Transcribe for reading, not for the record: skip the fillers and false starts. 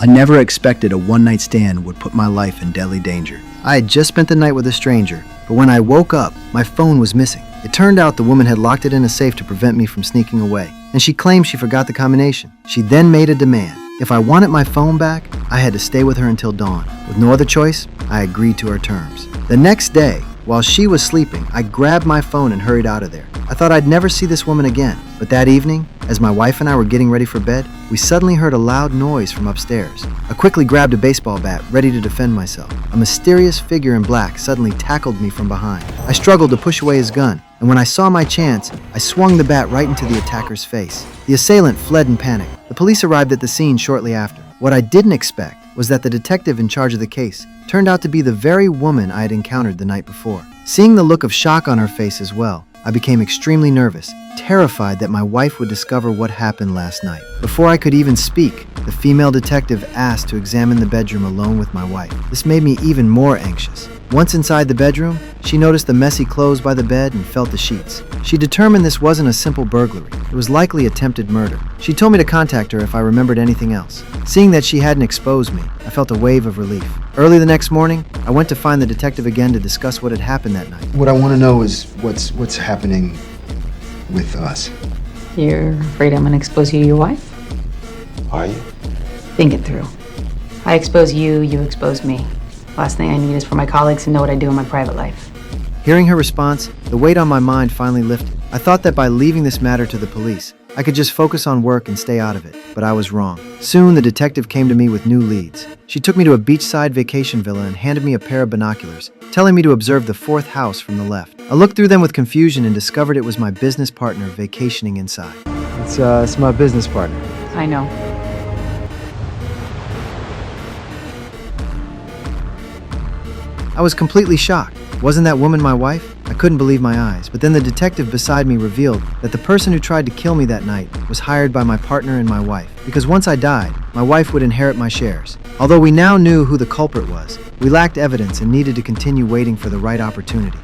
I never expected a one-night stand would put my life in deadly danger. I had just spent the night with a stranger, but when I woke up, my phone was missing. It turned out the woman had locked it in a safe to prevent me from sneaking away, and she claimed she forgot the combination. She then made a demand. If I wanted my phone back, I had to stay with her until dawn. With no other choice, I agreed to her terms. The next day, while she was sleeping, I grabbed my phone and hurried out of there. I thought I'd never see this woman again, but that evening, as my wife and I were getting ready for bed, we suddenly heard a loud noise from upstairs. I quickly grabbed a baseball bat, ready to defend myself. A mysterious figure in black suddenly tackled me from behind. I struggled to push away his gun, and when I saw my chance, I swung the bat right into the attacker's face. The assailant fled in panic. The police arrived at the scene shortly after. What I didn't expect was that the detective in charge of the case turned out to be the very woman I had encountered the night before. Seeing the look of shock on her face as well, I became extremely nervous, terrified that my wife would discover what happened last night. Before I could even speak, the female detective asked to examine the bedroom alone with my wife. This made me even more anxious. Once inside the bedroom, she noticed the messy clothes by the bed and felt the sheets. She determined this wasn't a simple burglary. It was likely attempted murder. She told me to contact her if I remembered anything else. Seeing that she hadn't exposed me, I felt a wave of relief. Early the next morning, I went to find the detective again to discuss what had happened that night. What I want to know is what's happening with us. You're afraid I'm gonna expose you to your wife? Are you? Think it through. I expose you, you expose me. Last thing I need is for my colleagues to know what I do in my private life. Hearing her response, the weight on my mind finally lifted. I thought that by leaving this matter to the police, I could just focus on work and stay out of it, but I was wrong. Soon, the detective came to me with new leads. She took me to a beachside vacation villa and handed me a pair of binoculars, telling me to observe the fourth house from the left. I looked through them with confusion and discovered it was my business partner vacationing inside. It's my business partner. I know. I was completely shocked. Wasn't that woman my wife? I couldn't believe my eyes, but then the detective beside me revealed that the person who tried to kill me that night was hired by my partner and my wife, because once I died, my wife would inherit my shares. Although we now knew who the culprit was, we lacked evidence and needed to continue waiting for the right opportunity.